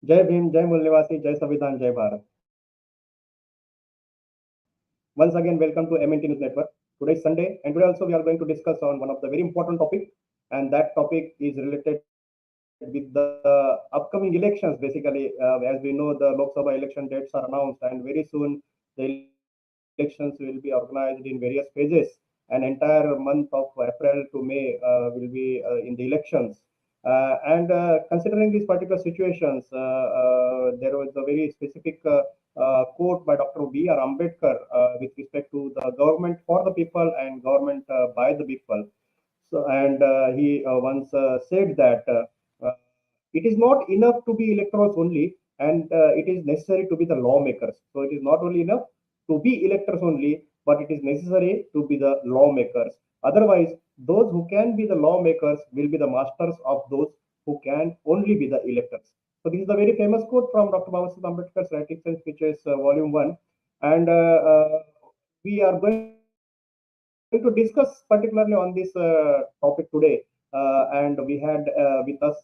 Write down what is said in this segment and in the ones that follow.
जय भीम, जय मूल निवासी, जय संविधान, जय Bharat. Once again, welcome to MNT News Network. Today is Sunday, and today also we are going to discuss on one of the very important topic, and that topic is related with the upcoming elections. Basically, as we know, the Lok Sabha election dates are announced, and very soon the elections will be organized in various phases. An entire month of April to May will be in the elections. And considering these particular situations, there was a very specific quote by Dr. B.R. Ambedkar with respect to the government for the people and government by the people. So, and he once said that it is not enough to be electors only, and it is necessary to be the lawmakers. So it is not only enough to be electors only, but it is necessary to be the lawmakers. Otherwise, those who can be the lawmakers will be the masters of those who can only be the electors. So this is a very famous quote from Dr. Babasaheb Ambedkar's Writings and Speeches, Volume 1. And we are going to discuss particularly on this topic today. And we had with us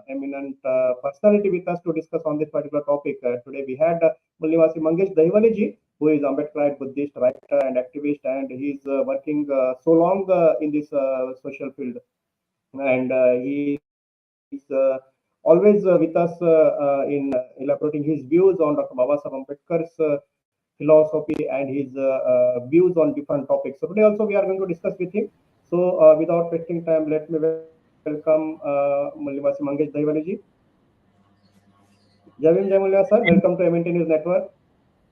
eminent personality with us to discuss on this particular topic. Today we had Mn.Mangesh Dahiwale ji, who is Ambedkarite Buddhist writer and activist, and he is working so long in this social field, and he is always with us in elaborating his views on Dr. Babasaheb Ambedkar's philosophy and his views on different topics. So today also we are going to discuss with him. So without wasting time, let me welcome Mulnivasi Mangesh Dahiwale ji. Jai Bhim, Jai Mulya sir. Welcome to MNT News Network.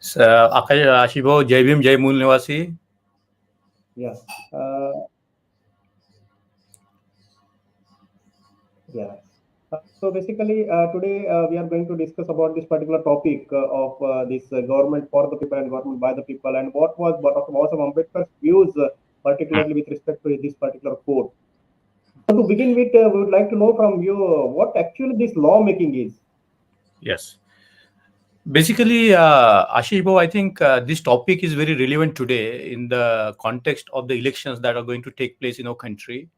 Ashibo, Jai Bhim, Jai Mool Nivasi. Yeah. Yeah. So basically, today we are going to discuss about this particular topic of this government for the people and government by the people, and what was Dr. Babasaheb Ambedkar's views, particularly with respect to this particular quote. So to begin with, we would like to know from you what actually this lawmaking is. Yes. Basically, Ashibo, I think this topic is very relevant today in the context of the elections that are going to take place in our country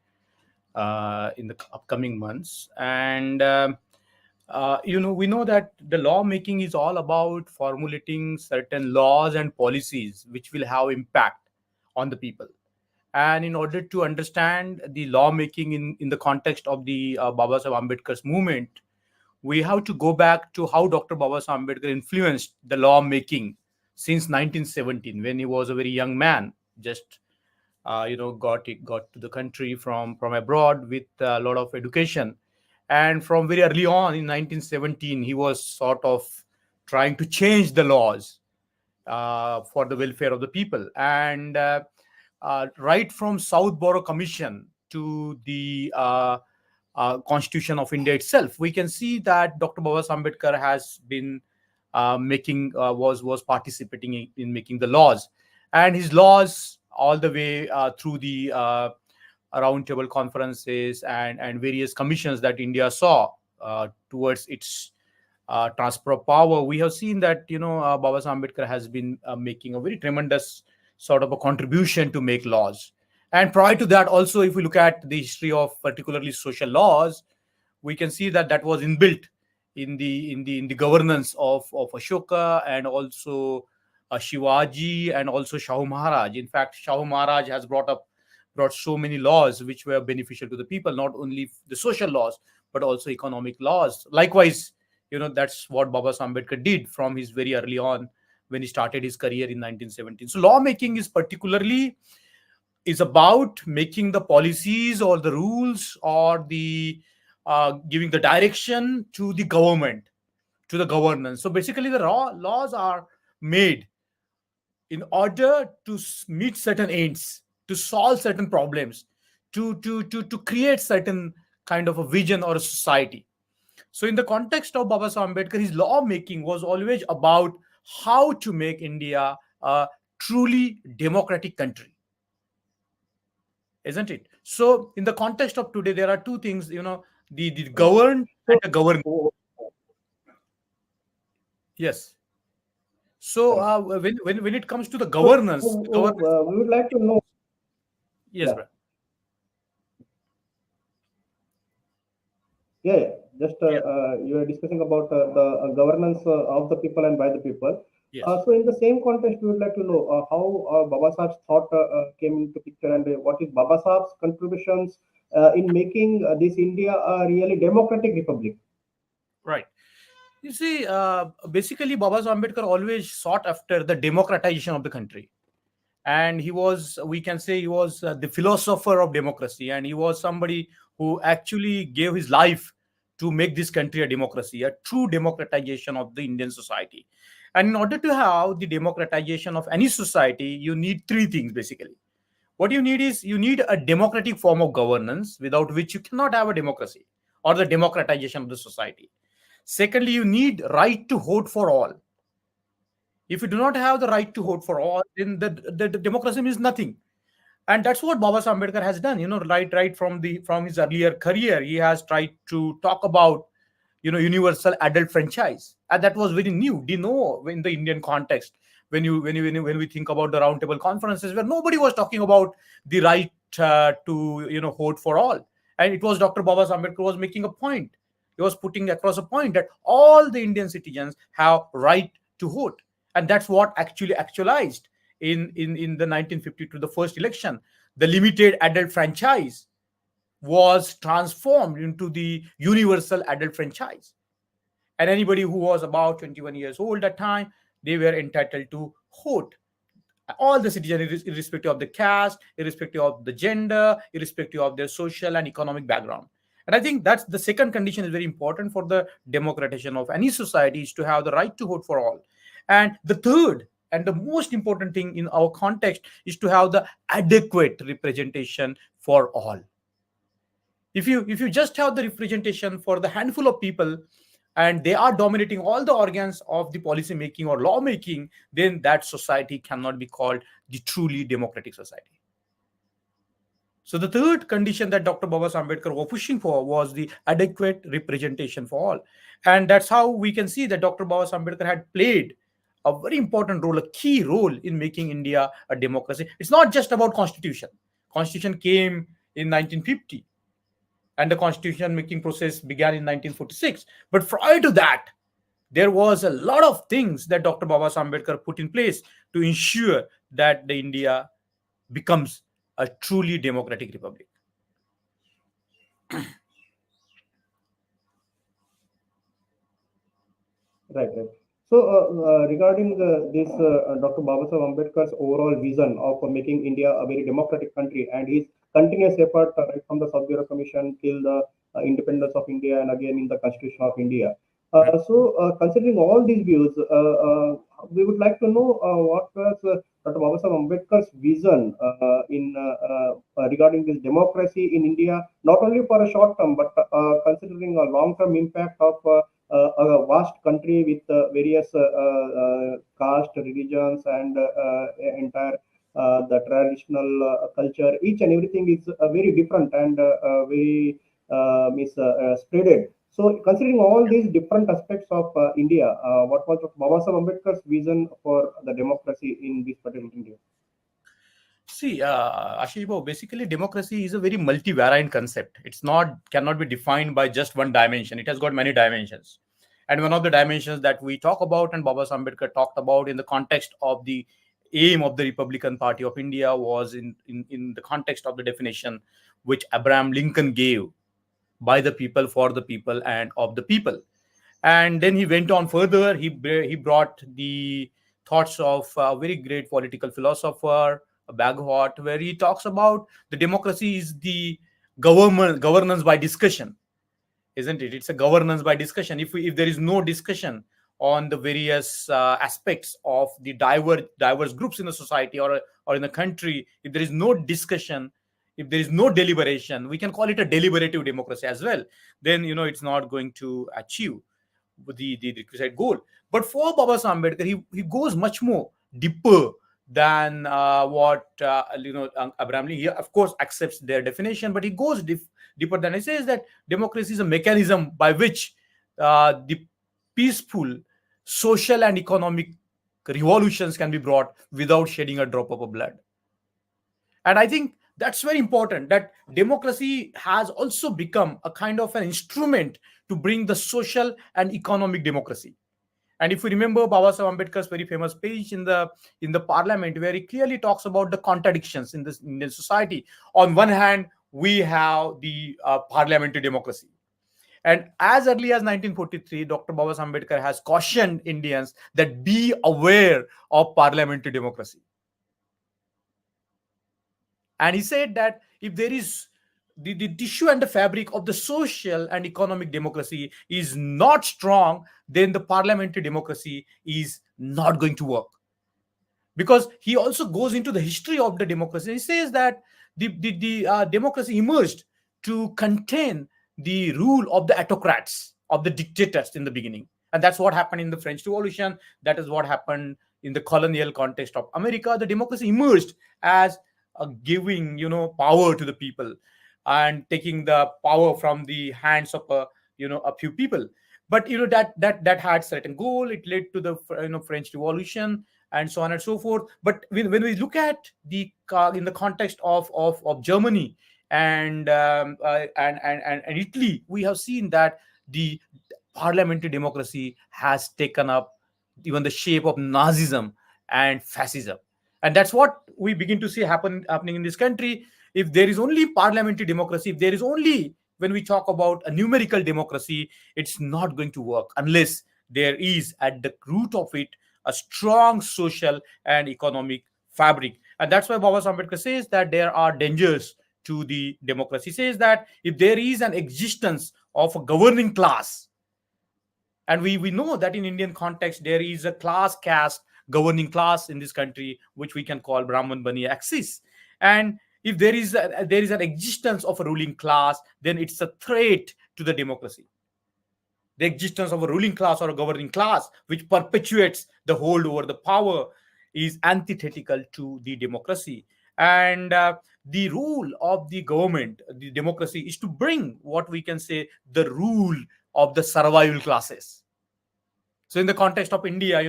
in the upcoming months. And we know that the lawmaking is all about formulating certain laws and policies which will have impact on the people. And in order to understand the lawmaking in the context of the Babasaheb Ambedkar's movement, we have to go back to how Dr. Babasaheb Ambedkar influenced the lawmaking since 1917, when he was a very young man, just got to the country from abroad with a lot of education. And from very early on in 1917, he was sort of trying to change the laws for the welfare of the people. And right from South Borough Commission to the Constitution of India itself, we can see that Dr. Babasaheb Ambedkar has been was participating in making the laws, and his laws all the way through the roundtable conferences and various commissions that India saw towards its transfer of power. We have seen that Babasaheb Ambedkar has been making a very tremendous sort of a contribution to make laws. And prior to that, also, if we look at the history of particularly social laws, we can see that that was inbuilt in the governance of Ashoka and also Shivaji and also Shahu Maharaj. In fact, Shahu Maharaj has brought so many laws which were beneficial to the people, not only the social laws but also economic laws. Likewise, that's what Babasaheb Ambedkar did from his very early on when he started his career in 1917. So lawmaking is about making the policies or the rules or the giving the direction to the government, to the governance. So basically the laws are made in order to meet certain ends, to solve certain problems, to create certain kind of a vision or a society. So in the context of Babasaheb Ambedkar, his law making was always about how to make India a truly democratic country, isn't it? So in the context of today, there are two things, the governed and the governed. Yes. So when it comes to the governance, We would like to know. Yes, Yeah. bro. Yeah. Just Yeah. you are discussing about the governance of the people and by the people. Yes. So in the same context, we would like to know how Baba Sahib's thought came into picture, and what is Baba Sahib's contributions in making this India a really democratic republic. Right. You see, basically, Baba Ambedkar always sought after the democratization of the country. And he was, we can say, he was the philosopher of democracy. And he was somebody who actually gave his life to make this country a democracy, a true democratization of the Indian society. And in order to have the democratization of any society, you need three things basically. What you need is you need a democratic form of governance without which you cannot have a democracy or the democratization of the society. Secondly, you need right to vote for all. If you do not have the right to vote for all, then the democracy means nothing. And that's what Baba Ambedkar has done. Right from his earlier career, he has tried to talk about universal adult franchise, and that was very new. Do you know, in the Indian context, when we think about the roundtable conferences where nobody was talking about the right to vote for all, and it was Dr. Baba Ambedkar was making a point. He was putting across a point that all the Indian citizens have right to vote, and that's what actually actualized in the 1952, the first election. The limited adult franchise was transformed into the universal adult franchise, and anybody who was about 21 years old at time, they were entitled to vote. All the citizens, irrespective of the caste, irrespective of the gender, irrespective of their social and economic background. And I think that's the second condition is very important for the democratization of any society, is to have the right to vote for all. And the third and the most important thing in our context is to have the adequate representation for all. If you just have the representation for the handful of people, and they are dominating all the organs of the policy making or law making, then that society cannot be called the truly democratic society. So the third condition that Dr. Baba Ambedkar was pushing for was the adequate representation for all. And that's how we can see that Dr. Baba Ambedkar had played a very important role, a key role in making India a democracy. It's not just about constitution. Constitution came in 1950, and the constitution making process began in 1946. But prior to that, there was a lot of things that Dr. Baba Ambedkar put in place to ensure that the India becomes a truly democratic republic. Right, right. So, regarding this Dr. Babasaheb Ambedkar's overall vision of making India a very democratic country, and his continuous effort right from the Sub Bureau Commission till the independence of India, and again in the Constitution of India. Considering all these views, we would like to know what was Dr. Babasaheb Ambedkar's vision regarding this democracy in India, not only for a short term, but considering a long term impact of a vast country with various caste, religions, and entire the traditional culture. Each and everything is very different and very spreaded. So, considering all these different aspects of India, what was Baba Sahib Ambedkar's vision for the democracy in this particular India? See, Ashish, basically democracy is a very multivariant concept. It's not cannot be defined by just one dimension. It has got many dimensions. And one of the dimensions that we talk about and Baba Ambedkar talked about in the context of the aim of the Republican Party of India was in the context of the definition which Abraham Lincoln gave: by the people, for the people, and of the people. And then he went on further. He brought the thoughts of a very great political philosopher, Bagehot, where he talks about the democracy is the governance by discussion, isn't it? It's a governance by discussion. If there is no discussion on the various aspects of the diverse groups in the society or in the country, if there is no discussion, if there is no deliberation, we can call it a deliberative democracy as well. Then it's not going to achieve the requisite goal. But for Baba Ambedkar, he goes much more deeper than what Abraham Lincoln. He of course accepts their definition, but he goes deeper than. He says that democracy is a mechanism by which the peaceful social and economic revolutions can be brought without shedding a drop of blood. And I think That's very important, that democracy has also become a kind of an instrument to bring the social and economic democracy. And if we remember Baba Sahib Ambedkar's very famous speech in the parliament, where he clearly talks about the contradictions in this Indian society. On one hand, we have the parliamentary democracy. And as early as 1943, Dr. Baba Sahib Ambedkar has cautioned Indians that be aware of parliamentary democracy. And he said that if there is the tissue and the fabric of the social and economic democracy is not strong, then the parliamentary democracy is not going to work. Because he also goes into the history of the democracy. He says that the democracy emerged to contain the rule of the autocrats, of the dictators in the beginning. And that's what happened in the French Revolution. That is what happened in the colonial context of America. The democracy emerged as giving, power to the people and taking the power from the hands of a few people. But that had certain goal. It led to the French Revolution and so on and so forth. But when we look at the in the context of Germany and Italy, we have seen that the parliamentary democracy has taken up even the shape of Nazism and fascism. And that's what we begin to see happening in this country. If there is only parliamentary democracy, if there is only, when we talk about a numerical democracy, it's not going to work unless there is at the root of it a strong social and economic fabric. And that's why Baba Sahib Ambedkar says that there are dangers to the democracy. He says that if there is an existence of a governing class, and we know that in Indian context there is a class caste governing class in this country, which we can call Brahman Bani axis. And if there is an existence of a ruling class, then it's a threat to the democracy. The existence of a ruling class or a governing class which perpetuates the hold over the power is antithetical to the democracy. And the rule of the government, the democracy, is to bring what we can say the rule of the survival classes. So in the context of India,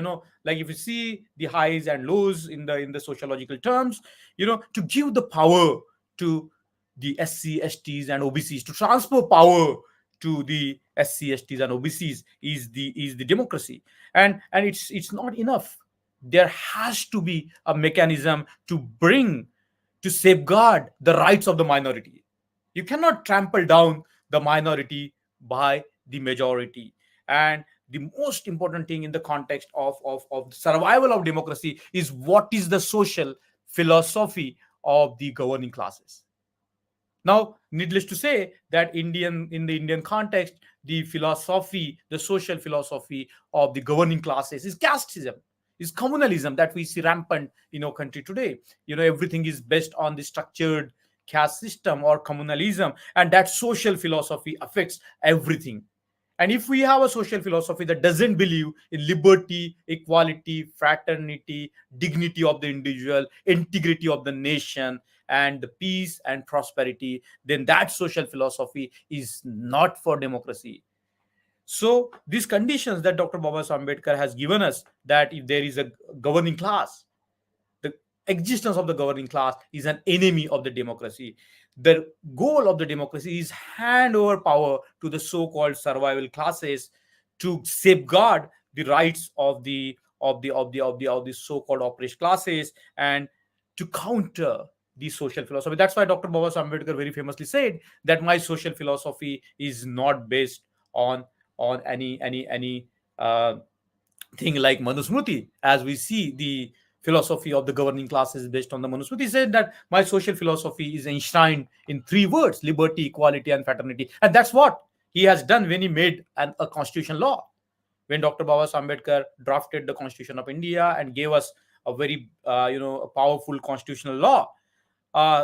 like if you see the highs and lows in the sociological terms, to give the power to the SC, STs and OBCs, to transfer power to the SC, STs and OBCs is the democracy. And it's not enough. There has to be a mechanism to safeguard the rights of the minority. You cannot trample down the minority by the majority. And the most important thing in the context of survival of democracy is what is the social philosophy of the governing classes. Now, needless to say that in the Indian context, the social philosophy of the governing classes is casteism, is communalism that we see rampant in our country today. Everything is based on the structured caste system or communalism, and that social philosophy affects everything. And if we have a social philosophy that doesn't believe in liberty, equality, fraternity, dignity of the individual, integrity of the nation, and the peace and prosperity, then that social philosophy is not for democracy. So these conditions that Dr. Baba Sahib Ambedkar has given us, that if there is a governing class, the existence of the governing class is an enemy of the democracy. The goal of the democracy is hand over power to the so-called survival classes to safeguard the rights of the so-called oppressed classes and to counter the social philosophy. That's why Dr. Baba Sahib Ambedkar very famously said that my social philosophy is not based on any thing like Manusmriti. As we see, the philosophy of the governing classes based on the Manusmriti said that my social philosophy is enshrined in three words: liberty, equality, and fraternity. And that's what he has done when he made a constitution law. When Dr. Baba Sahib Ambedkar drafted the Constitution of India and gave us a very a powerful constitutional law,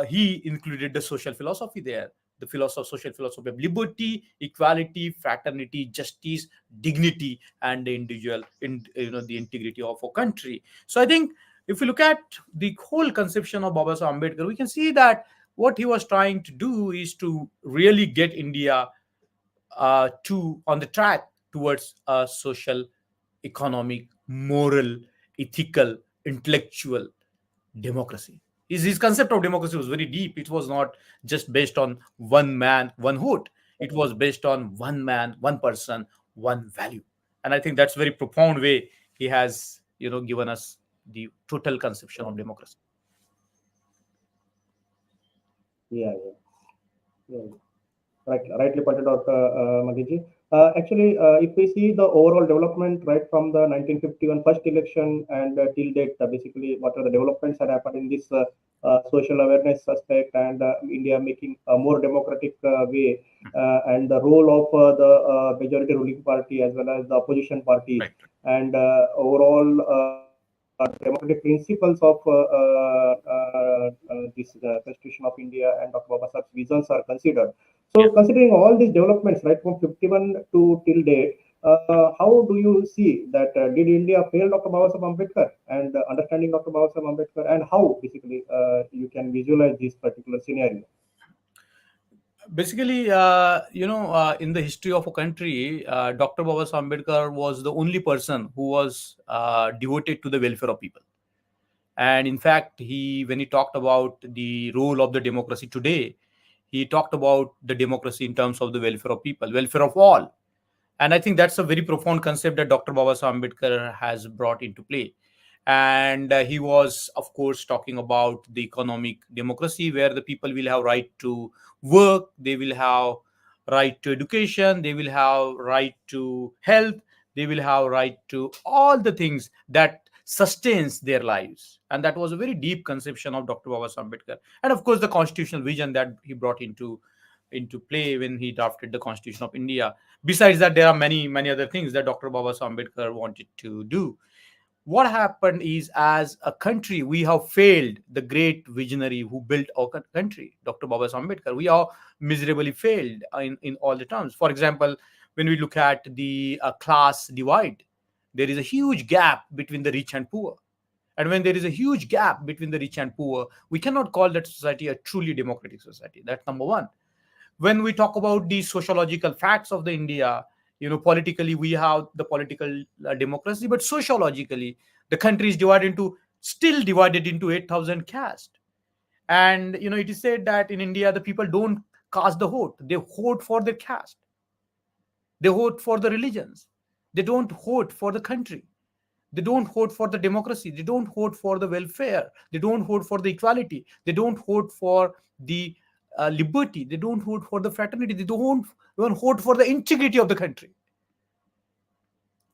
he included the social philosophy there, the social philosophy of liberty, equality, fraternity, justice, dignity, and the individual in the integrity of our country. So I think if we look at the whole conception of Baba Sahib Ambedkar, we can see that what he was trying to do is to really get India to on the track towards a social, economic, moral, ethical, intellectual democracy. His concept of democracy was very deep. It was not just based on one man, one vote. It was based on one man, one person, one value. And I think that's very profound way he has, given us the total conception of democracy. Yeah, yeah, yeah. Right, rightly pointed out, Mangesh. Actually, if we see the overall development right from the 1951 first election and till date, basically what are the developments that happened in this social awareness aspect and India making a more democratic way and the role of the majority ruling party as well as the opposition parties Right. and overall democratic principles of this Constitution of India and Dr. Baba Sahib's visions are considered. Yeah. So, considering all these developments, right, from 51 to till date, how do you see that did India fail Dr. Babasaheb Ambedkar and understanding Dr. Babasaheb Ambedkar, and how basically you can visualize this particular scenario? Basically, in the history of a country, Dr. Babasaheb Ambedkar was the only person who was devoted to the welfare of people. And in fact, when he talked about the role of the democracy today, he talked about the democracy in terms of the welfare of people, welfare of all. And I think that's a very profound concept that Dr. Babasaheb Ambedkar has brought into play. And he was, of course, talking about the economic democracy, where the people will have right to work, they will have right to education, they will have right to health, they will have right to all the things that sustains their lives. And that was a very deep conception of Dr. Babasaheb Ambedkar. And of course, the constitutional vision that he brought into play when he drafted the Constitution of India. Besides that, there are many other things that Dr. Babasaheb Ambedkar wanted to do. What happened is, as a country, we have failed the great visionary who built our country, Dr. Babasaheb Ambedkar. We are miserably failed in all the terms. For example, when we look at the class divide, there is a huge gap between the rich and poor. And when there is a huge gap between the rich and poor, we cannot call that society a truly democratic society. That's number one. When we talk about the sociological facts of the India, politically we have the political democracy, but sociologically the country is still divided into 8,000 castes. And it is said that in India the people don't cast the vote, they vote for their caste, they vote for the religions, they don't vote for the country, they don't vote for the democracy, they don't vote for the welfare, they don't vote for the equality, they don't vote for the liberty, they don't vote for the fraternity, they don't even vote for the integrity of the country.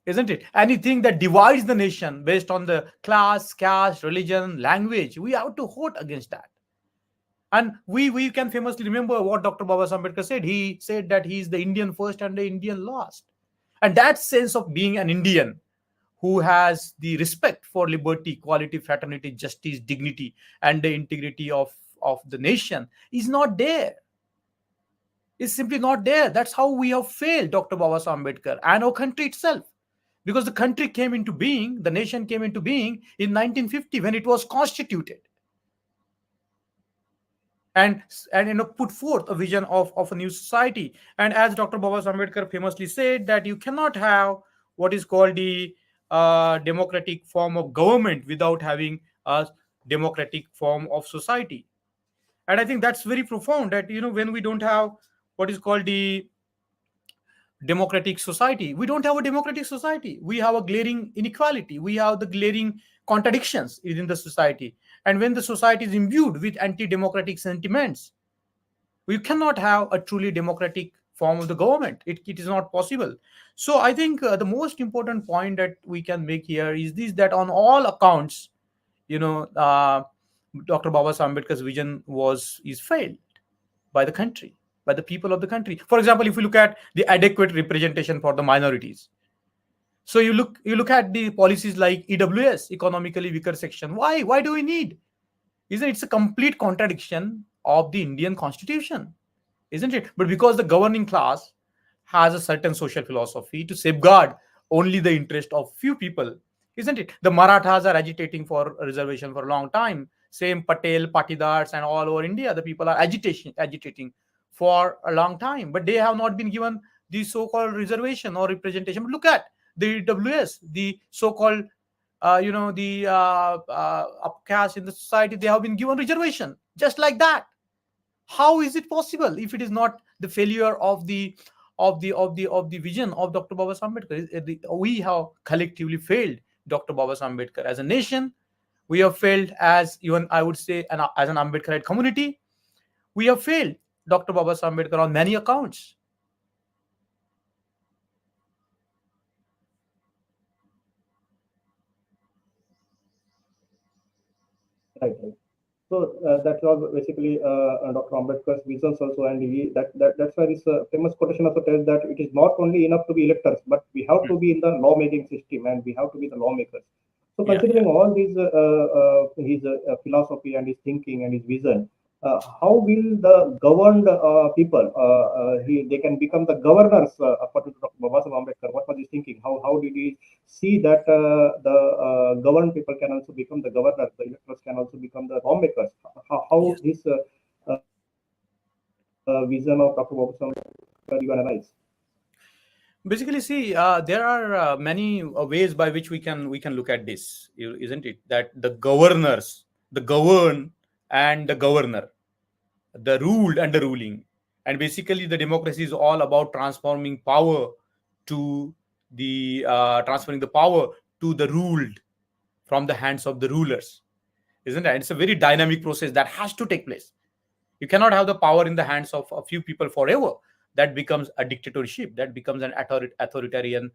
Isn't it? Anything that divides the nation based on the class, caste, religion, language, we have to vote against that. And we can famously remember what Dr. Babasaheb Ambedkar said. He said that he is the Indian first and the Indian last. And that sense of being an Indian who has the respect for liberty, equality, fraternity, justice, dignity, and the integrity of the nation is not there. It's simply not there. That's how we have failed Dr. Babasaheb Ambedkar and our country itself. Because the country came into being, the nation came into being in 1950 when it was constituted. And put forth a vision of a new society. And as Dr. Babasaheb Ambedkar famously said, that you cannot have what is called the democratic form of government without having a democratic form of society. And I think that's very profound, that when we don't have what is called the democratic society, we don't have a democratic society, we have a glaring inequality, we have the glaring contradictions within the society. And when the society is imbued with anti-democratic sentiments, we cannot have a truly democratic form of the government. It is not possible. So I think the most important point that we can make here is this, that on all accounts, you know Dr. Babasaheb Ambedkar's vision is failed by the country, by the people of the country. For example, if we look at the adequate representation for the minorities, so you look at the policies like EWS, economically weaker section. Why do we need? Isn't it? It's a complete contradiction of the Indian constitution, isn't it? But because the governing class has a certain social philosophy to safeguard only the interest of few people, isn't it? The Marathas are agitating for a reservation for a long time. Same Patel, Patidars, and all over India, the people are agitating for a long time, but they have not been given the so-called reservation or representation. But look at the EWS, the so-called the upcaste in the society, they have been given reservation just like that. How is it possible if it is not the failure of the vision of Dr. Baba Ambedkar? We have collectively failed Dr. Baba Ambedkar as a nation. We have failed as, even I would say, as an Ambedkarite community. We have failed Dr. Baba Ambedkar on many accounts. Right, right. So that was basically Dr. Ambedkar's visions also, and that's why this famous quotation also tells that it is not only enough to be electors, but we have to be in the lawmaking system, and we have to be the lawmakers. So Yeah, yeah. considering all these his philosophy and his thinking and his vision, how will the governed people they can become the governors according to Dr. Babasaheb Ambedkar? What was his thinking? How did he see that the governed people can also become the governors, the electors can also become the lawmakers? How Yes. his vision of Dr. Babasaheb Ambedkar you analyze? Basically, see, there are many ways by which we can look at this, isn't it? That the governors, the govern, and the governor, the ruled and the ruling, and basically the democracy is all about transforming power to the transferring the power to the ruled from the hands of the rulers, isn't it? It's a very dynamic process that has to take place. You cannot have the power in the hands of a few people forever. That becomes a dictatorship. That becomes an authoritarian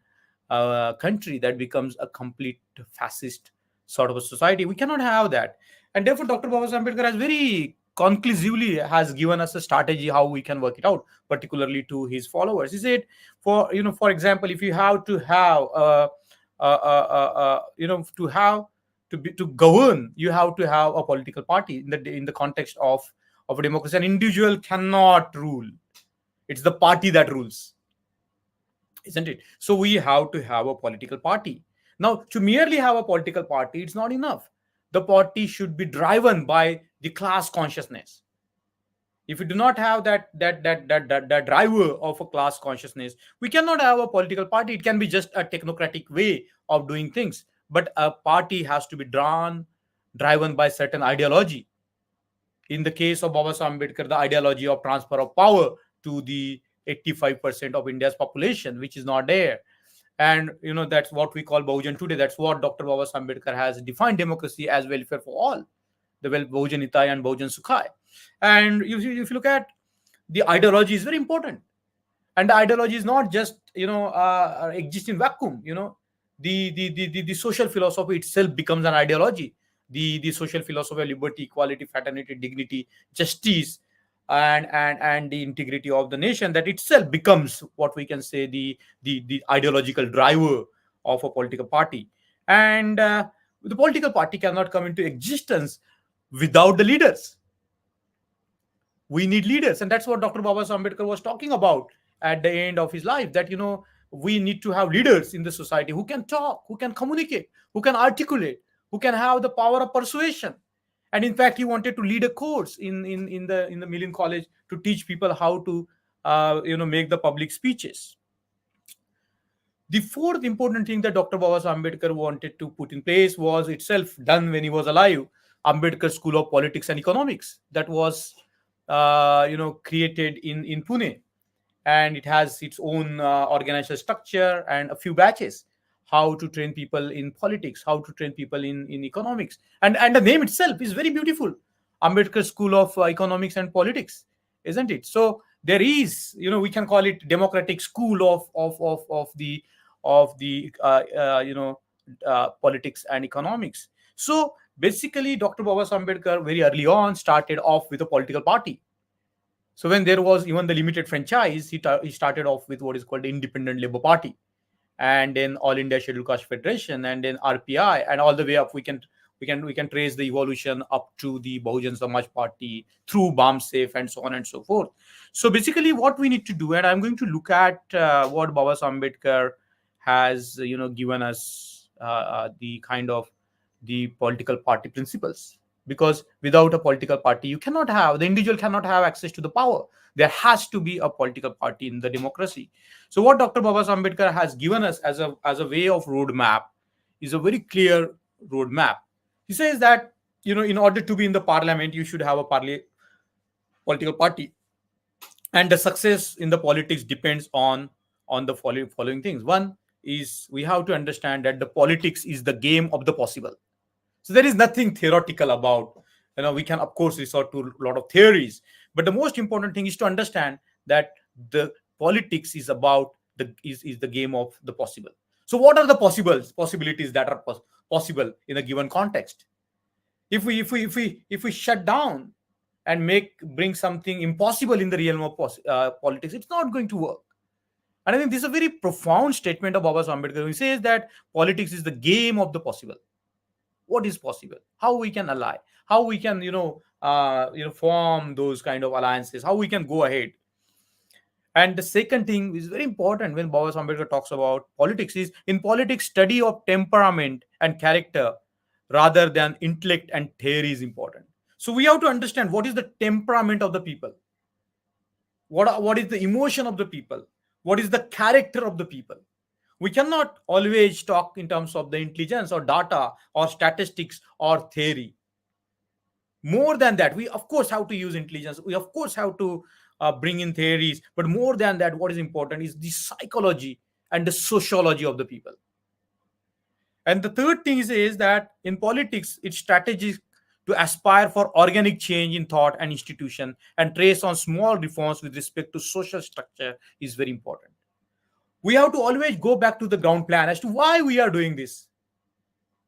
country. That becomes a complete fascist sort of a society. We cannot have that. And therefore, Dr. Baba Ambedkar has very conclusively has given us a strategy how we can work it out, particularly to his followers. He said, for example, if you have to have to govern, you have to have a political party in the context of a democracy. An individual cannot rule. It's the party that rules, isn't it? So we have to have a political party. Now, to merely have a political party, it's not enough. The party should be driven by the class consciousness. If we do not have that driver of a class consciousness, we cannot have a political party. It can be just a technocratic way of doing things, but a party has to be driven by certain ideology. In the case of Baba Ambedkar, the ideology of transfer of power to the 85% of India's population, which is not there. And that's what we call Bahujan today. That's what Dr. Baba Ambedkar has defined democracy as: welfare for all, the Bahujan Hitai and Bahujan Sukhai. And if you look at the ideology, is very important. And the ideology is not just exist in vacuum. The social philosophy itself becomes an ideology. The social philosophy of liberty, equality, fraternity, dignity, justice, and the integrity of the nation, that itself becomes what we can say the ideological driver of a political party. And the political party cannot come into existence without the leaders. We need leaders, and that's what Dr. Baba Ambedkar was talking about at the end of his life, that we need to have leaders in the society who can talk, who can communicate, who can articulate, who can have the power of persuasion. And in fact, he wanted to lead a course in the Million College to teach people how to make the public speeches. The fourth important thing that Dr. Baba Ambedkar wanted to put in place was itself done when he was alive: Ambedkar School of Politics and Economics, that was created in Pune, and it has its own organizational structure and a few batches: how to train people in politics, how to train people in economics, and the name itself is very beautiful: Ambedkar School of Economics and Politics, isn't it? So there is, we can call it democratic school of the politics and economics. So basically, Dr. Baba Ambedkar very early on started off with a political party. So when there was even the limited franchise, he started off with what is called the Independent Labour Party, and then All India Scheduled Caste Federation, and then RPI, and all the way up. We can trace the evolution up to the Bahujan Samaj Party through BAMSAFE and so on and so forth. So basically, what we need to do, and I'm going to look at what Baba Ambedkar has given us the kind of the political party principles. Because without a political party, the individual cannot have access to the power. There has to be a political party in the democracy. So what Dr. Baba Ambedkar has given us as a way of roadmap is a very clear roadmap. He says that, in order to be in the parliament, you should have a political party, and the success in the politics depends on the following things. One is, we have to understand that the politics is the game of the possible. So there is nothing theoretical about, we can of course resort to a lot of theories, but the most important thing is to understand that the politics is about is the game of the possible. So what are the possibilities that are possible in a given context? If we shut down and bring something impossible in the realm of politics, it's not going to work. And I think this is a very profound statement of Baba Ambedkar. He says that politics is the game of the possible. What is possible? How we can ally? How we can form those kind of alliances? How we can go ahead? And the second thing is very important when Baba Ambedkar talks about politics is, in politics, study of temperament and character rather than intellect and theory is important. So we have to understand what is the temperament of the people, what is the emotion of the people, what is the character of the people. We cannot always talk in terms of the intelligence or data or statistics or theory. More than that, we of course have to use intelligence, we of course have to bring in theories, but more than that, what is important is the psychology and the sociology of the people. And the third thing is that in politics, it's strategic to aspire for organic change in thought and institution, and trace on small reforms with respect to social structure is very important. We have to always go back to the ground plan as to why we are doing this.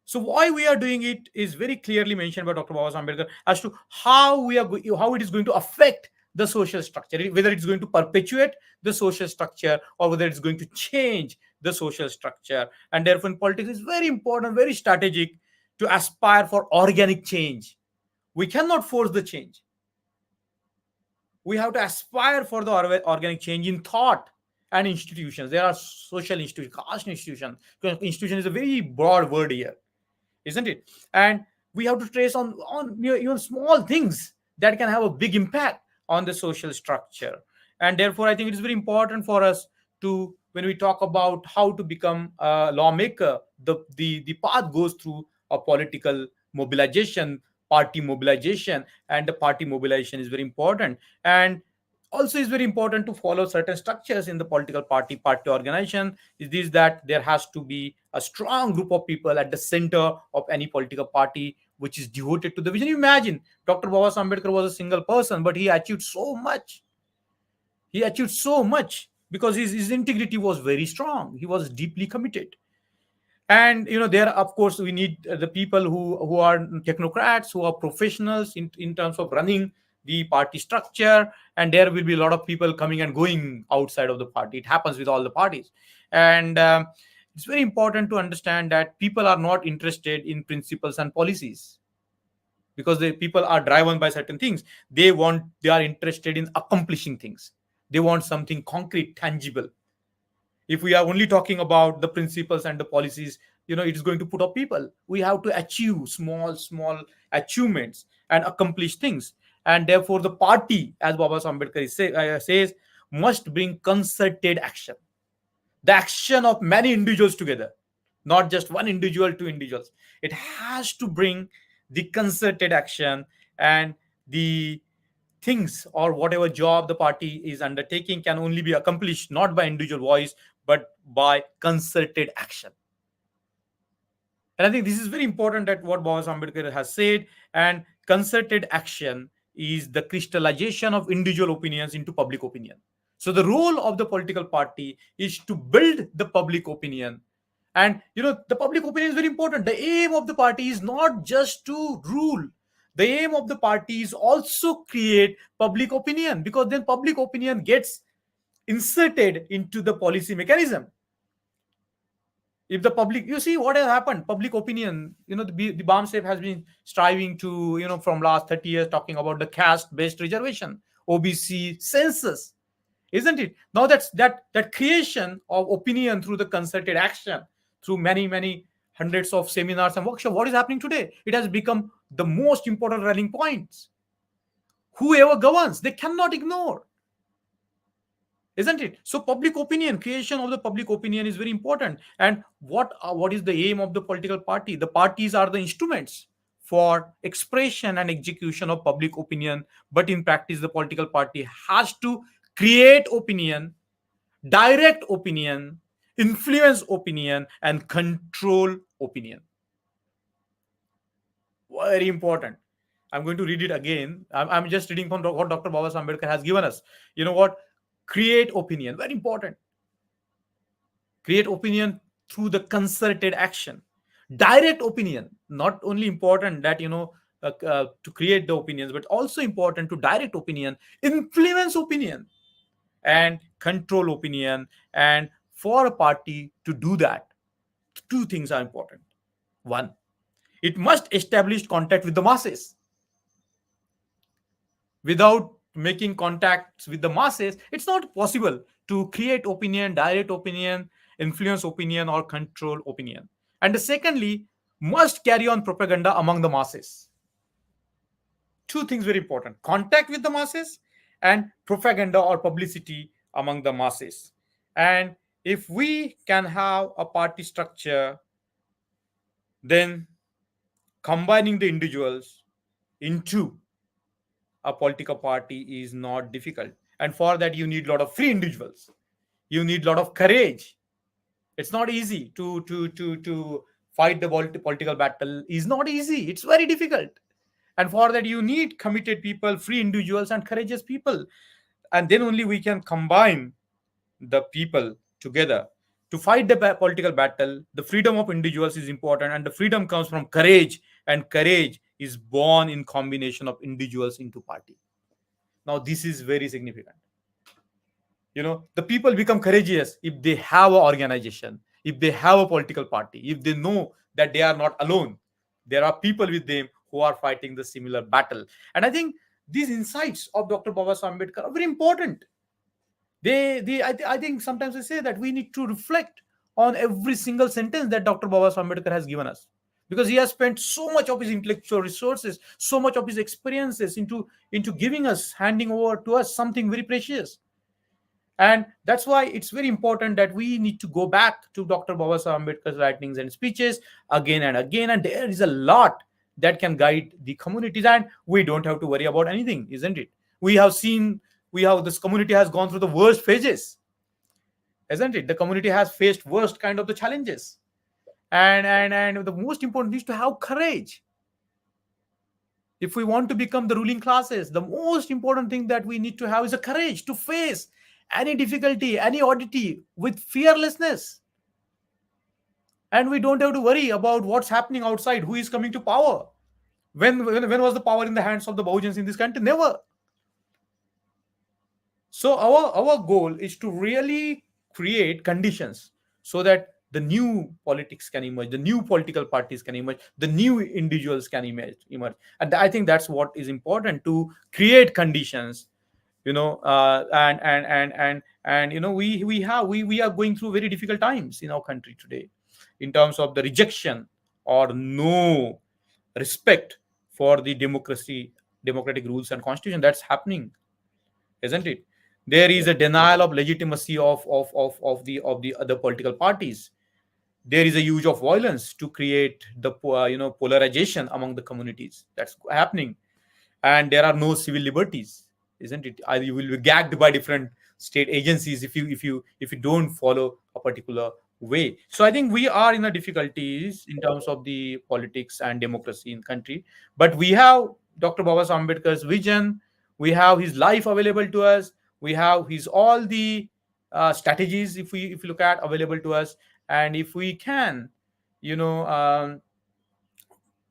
So why we are doing it is very clearly mentioned by Dr. Baba Ambedkar as to how it is going to affect the social structure, whether it's going to perpetuate the social structure or whether it's going to change the social structure. And therefore, in politics, it's very important, very strategic to aspire for organic change. We cannot force the change. We have to aspire for the organic change in thought and institutions. There are social institutions, caste institutions. Institution is a very broad word here, isn't it? And we have to trace on even small things that can have a big impact on the social structure. And therefore, I think it is very important for us to, when we talk about how to become a lawmaker, the path goes through a political mobilization, party mobilization, and the party mobilization is very important. And also is very important to follow certain structures in the political party organization. Is this that there has to be a strong group of people at the center of any political party which is devoted to the vision. Imagine Dr. Baba Ambedkar was a single person, but he achieved so much. He achieved so much because his integrity was very strong. He was deeply committed. And there, of course, we need the people who are technocrats, who are professionals in terms of running the party structure. And there will be a lot of people coming and going outside of the party. It happens with all the parties. And it's very important to understand that people are not interested in principles and policies, because the people are driven by certain things. They are interested in accomplishing things. They want something concrete, tangible. If we are only talking about the principles and the policies, it is going to put off people. We have to achieve small achievements and accomplish things. And therefore, the party, as Baba Ambedkar says, must bring concerted action. The action of many individuals together, not just one individual, two individuals. It has to bring the concerted action, and the things or whatever job the party is undertaking can only be accomplished not by individual voice, but by concerted action. And I think this is very important, that what Baba Ambedkar has said. And concerted action is the crystallization of individual opinions into public opinion. So the role of the political party is to build the public opinion. And the public opinion is very important. The aim of the party is not just to rule. The aim of the party is also create public opinion, because then public opinion gets inserted into the policy mechanism. If the public, you see what has happened, public opinion, the BAMSEP has been striving to, from last 30 years, talking about the caste-based reservation, OBC census, isn't it? Now that creation of opinion through the concerted action, through many hundreds of seminars and workshops, what is happening today? It has become the most important rallying points. Whoever governs, they cannot ignore. They cannot ignore. And therefore, the public opinion is very important. And therefore, the party has to isn't it? So public opinion, creation of the public opinion is very important. And what is the aim of the political party? The parties are the instruments for expression and execution of public opinion, but in practice the political party has to create opinion, direct opinion, influence opinion, and control opinion. Very important. I'm going to read it again. I'm just reading from what Dr. Baba Ambedkar has given us. You know what? Create opinion. Very important. Create opinion through the concerted action. Direct opinion. Not only important that, to create the opinions, but also important to direct opinion, influence opinion, and control opinion. And for a party to do that, two things are important. One, it must establish contact with the masses. Without making contacts with the masses, it's not possible to create opinion, direct opinion, influence opinion, or control opinion. And secondly, must carry on propaganda among the masses. Two things very important: contact with the masses and propaganda or publicity among the masses. And if we can have a party structure, then combining the individuals into a political party is not difficult. And for that you need a lot of free individuals, you need a lot of courage. It's not easy to fight the political battle. Is not easy, it's very difficult. And for that you need committed people, free individuals, and courageous people. And then only we can combine the people together to fight the political battle. The freedom of individuals is important, and the freedom comes from courage, and courage is born in combination of individuals into party. Now this is very significant. The people become courageous if they have an organization, if they have a political party, if they know that they are not alone, there are people with them who are fighting the similar battle. And I think these insights of Dr. Baba Ambedkar are very important. I think sometimes I say that we need to reflect on every single sentence that Dr. Baba Ambedkar has given us, because he has spent so much of his intellectual resources, so much of his experiences into giving us, handing over to us something very precious. And that's why it's very important that we need to go back to Dr. Baba Ambedkar's writings and speeches again and again. And there is a lot that can guide the communities, and we don't have to worry about anything, isn't it? This community has gone through the worst phases, isn't it? The community has faced worst kind of the challenges. And the most important is to have courage. If we want to become the ruling classes, the most important thing that we need to have is the courage to face any difficulty, any oddity with fearlessness. And we don't have to worry about what's happening outside, who is coming to power. When was the power in the hands of the Bahujans in this country? Never. So our goal is to really create conditions so that the new politics can emerge, the new political parties can emerge, the new individuals can emerge. And I think that's what is important, to create conditions. We are going through very difficult times in our country today, in terms of the rejection or no respect for the democratic rules and constitution. That's happening, isn't it? There is a denial of legitimacy of the other political parties. There is a use of violence to create the polarization among the communities. That's happening. And there are no civil liberties, isn't it? Either you will be gagged by different state agencies if you don't follow a particular way. So I think we are in a difficulties in terms of the politics and democracy in country. But we have Dr. Baba Ambedkar's vision, we have his life available to us, we have his all the strategies, if we look at, available to us. And if we can you know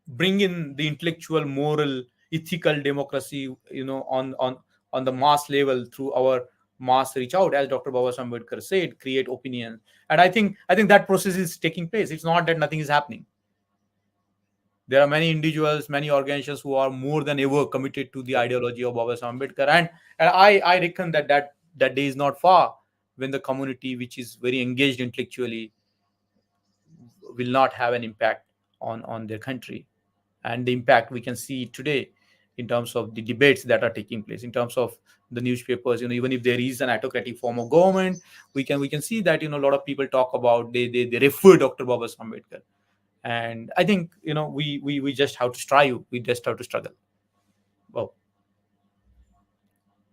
bring in the intellectual, moral, ethical democracy, on the mass level, through our mass reach out, as Dr. Baba Ambedkar said, create opinion. And I think that process is taking place. It's not that nothing is happening. There are many individuals, many organizations who are more than ever committed to the ideology of Baba Ambedkar. And I reckon that day is not far when the community, which is very engaged intellectually, will not have an impact on their country. And the impact we can see today in terms of the debates that are taking place, in terms of the newspapers. Even if there is an autocratic form of government, we can see that a lot of people talk about, they refer Dr. Baba Ambedkar. And I think we just have to strive, we just have to struggle. Well,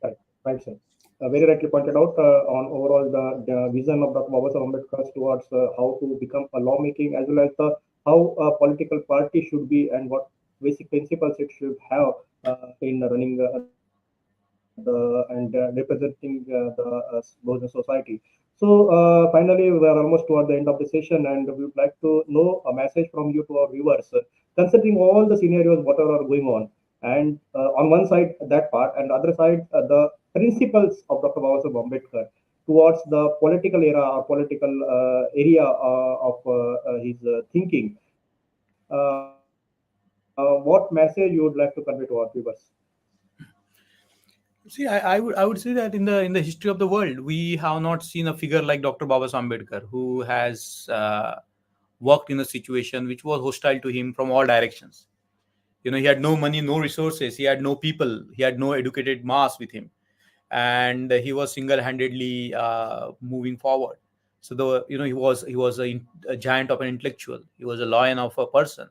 Correct. Right, sir. Very rightly pointed out on overall the vision of Dr. Baba Ambedkar towards how to become a lawmaking, as well as the how a political party should be and what basic principles it should have in running the and representing the Bhutan society. So finally, we are almost toward the end of the session, and we would like to know a message from you to our viewers, considering all the scenarios, whatever are going on, and on one side that part, and the other side the principles of Dr. Babasaheb Ambedkar towards the political era or political area of his thinking. What message you would like to convey to our viewers? see, I would say that in the history of the world, we have not seen a figure like Dr. Baba Ambedkar, who has worked in a situation which was hostile to him from all directions. He had no money, no resources, he had no people, he had no educated mass with him, and he was single-handedly moving forward. So he was a giant of an intellectual, he was a lion of a person.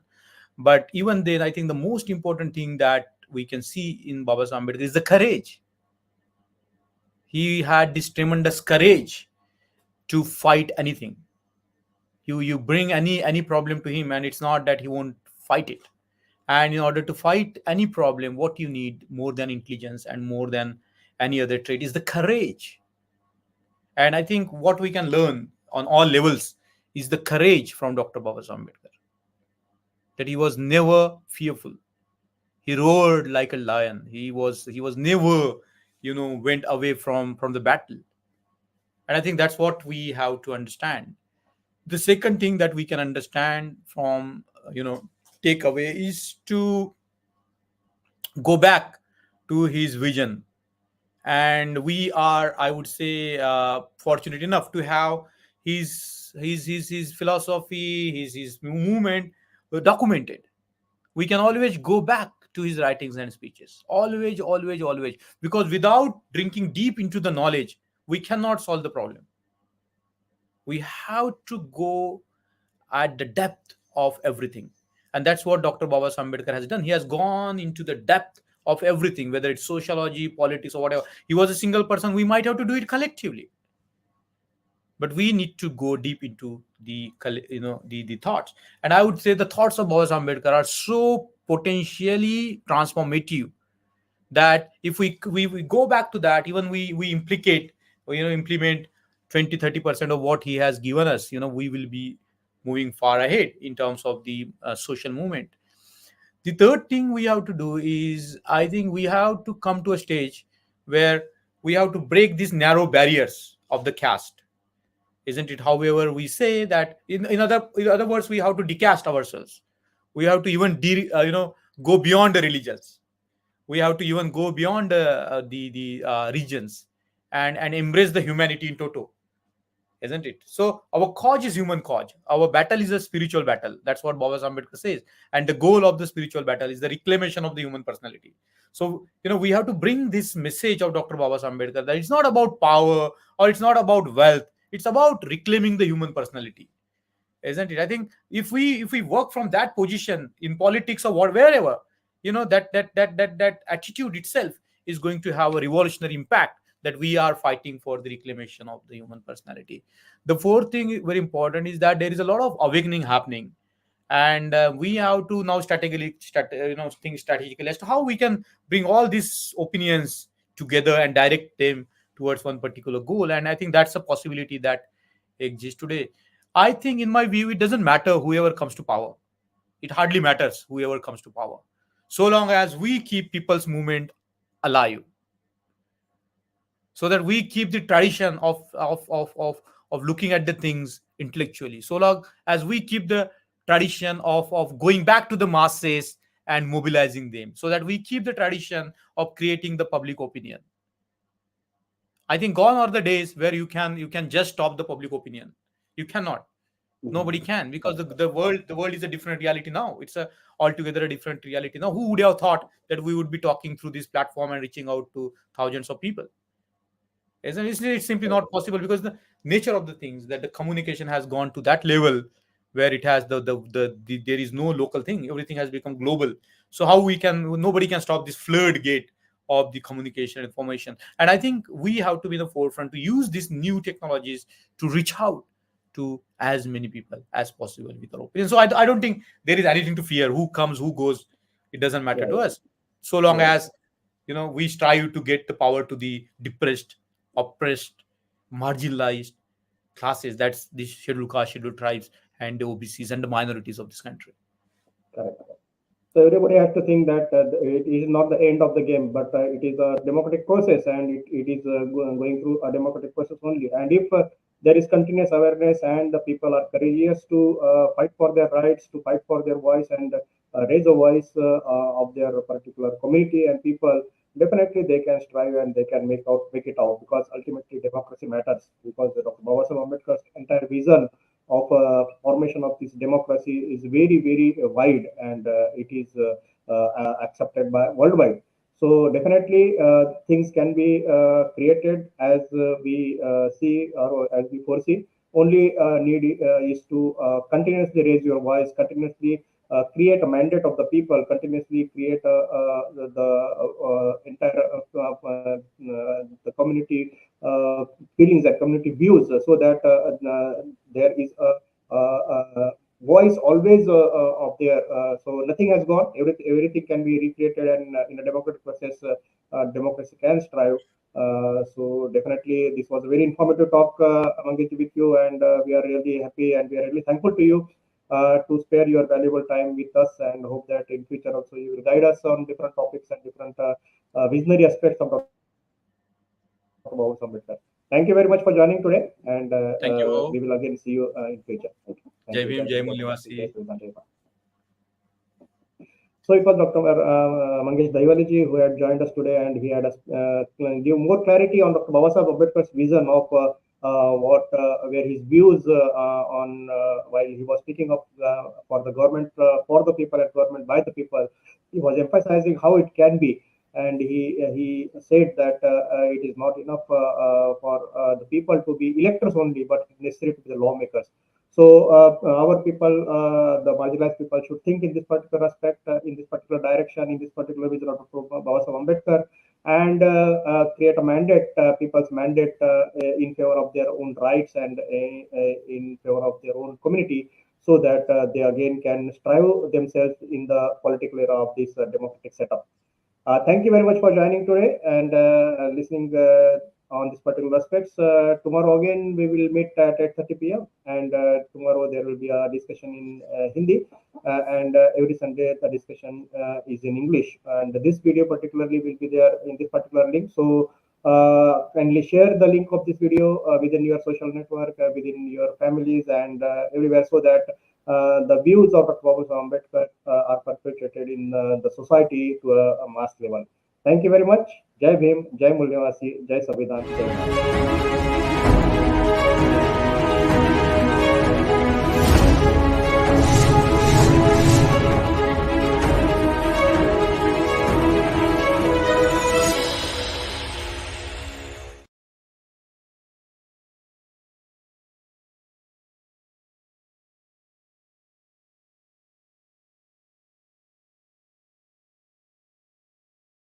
But even then, I think the most important thing that we can see in Baba Ambedkar is the courage. He had this tremendous courage to fight anything. You bring any problem to him, and it's not that he won't fight it. And in order to fight any problem, what you need more than intelligence and more than any other trait is the courage. And I think what we can learn on all levels is the courage from Dr. Baba Ambedkar, that he was never fearful. He roared like a lion. He was never went away from the battle. And I think that's what we have to understand. The second thing that we can understand from take away is to go back to his vision. And we are, I would say, fortunate enough to have his philosophy, his movement documented. We can always go back to his writings and speeches, always, always, always, because without drinking deep into the knowledge, we cannot solve the problem. We have to go at the depth of everything. And that's what Dr. Baba Ambedkar has done. He has gone into the depth of everything, whether it's sociology, politics, or whatever. He was a single person. We might have to do it collectively. But we need to go deep into the thoughts. And I would say the thoughts of Baba Ambedkar are so potentially transformative that if we go back to that, even we implicate or implement 20-30% of what he has given us, we will be moving far ahead in terms of the social movement. The third thing we have to do is, I think we have to come to a stage where we have to break these narrow barriers of the caste, isn't it? However, we say that in other words, we have to decast ourselves. We have to even go beyond the religions. We have to even go beyond the regions, and embrace the humanity in toto, isn't it? So our cause is human cause. Our battle is a spiritual battle. That's what Baba Ambedkar says. And the goal of the spiritual battle is the reclamation of the human personality. So we have to bring this message of Dr. Baba Ambedkar, that it's not about power or it's not about wealth. It's about reclaiming the human personality, isn't it? I think if we work from that position in politics or wherever, that attitude itself is going to have a revolutionary impact, that we are fighting for the reclamation of the human personality. The fourth thing, very important, is that there is a lot of awakening happening, and we have to now think strategically as to how we can bring all these opinions together and direct them towards one particular goal. And I think that's a possibility that exists today. I think, in my view, it doesn't matter whoever comes to power. It hardly matters whoever comes to power, so long as we keep people's movement alive, so that we keep the tradition of looking at the things intellectually, so long as we keep the tradition of going back to the masses and mobilizing them, so that we keep the tradition of creating the public opinion. I think gone are the days where you can just stop the public opinion. You cannot. Nobody can, because the world is a different reality now. It's a altogether a different reality now. Who would have thought that we would be talking through this platform and reaching out to thousands of people? It's simply not possible, because the nature of the things, that the communication has gone to that level where it has there is no local thing. Everything has become global. So how we can nobody can stop this floodgate of the communication information. And I think we have to be in the forefront to use these new technologies to reach out to as many people as possible with our opinion. So I don't think there is anything to fear. Who comes, who goes, it doesn't matter Yeah, to yeah, us, so long yeah, as we strive to get the power to the depressed, oppressed, marginalized classes. That's the scheduled caste, scheduled tribes, and the OBCs and the minorities of this country. correct. So everybody has to think that it is not the end of the game, but it is a democratic process, and it is going through a democratic process only. And if there is continuous awareness and the people are courageous to fight for their rights, to fight for their voice, and raise a voice of their particular community and people, definitely they can strive and they can make it out, because ultimately democracy matters. Because Dr. Babasaheb Ambedkar's entire vision of formation of this democracy is very very wide, and it is accepted by worldwide. So definitely things can be created as we see, or as we foresee. Only need is to continuously raise your voice, continuously create a mandate of the people, continuously create the entire the community feelings and community views, so that there is a voice always of there. So nothing has gone. Everything can be recreated, and in a democratic process, democracy can strive. So definitely, this was a very informative talk, Mangesh, with you, and we are really happy and we are really thankful to you to spare your valuable time with us, and hope that in future also you will guide us on different topics and different visionary aspects of Dr. Babasaheb Ambedkar. Thank you very much for joining today, and we will again see Thank you you. in future. Thank you. Thank you. Jai Jai Hind, Bhim, Jai Jai Hind, Jai Mulyawasi. Bharat, Jai Bharat. So it was Dr. Mangesh Dahiwale ji who had joined us today, and he had us give more clarity on Dr. Babasaheb Ambedkar's vision of where his views on while he was speaking of for the government, for the people, and government by the people. He was emphasizing how it can be, and he said that it is not enough for the people to be electors only, but necessary to be the lawmakers. So our people, the marginalized people, should think in this particular aspect, in this particular direction, in this particular vision of Dr. Babasaheb Ambedkar, and create a mandate, people's mandate, in favor of their own rights, and in favor of their own community, so that they again can strive themselves in the political era of this democratic setup. Thank you very much for joining today and listening on this particular aspects. Tomorrow again we will meet at 8:30 p.m. and tomorrow there will be a discussion in Hindi, and every Sunday the discussion is in English. And this video particularly will be there in this particular link. So kindly share the link of this video within your social network, within your families, and everywhere, so that the views of Dr. Babasaheb Ambedkar are perpetuated in the society to a mass level. Thank you very much. Jai Bhim, Jai Mulyawasi, Jai Samvidhan, Jai Bharat.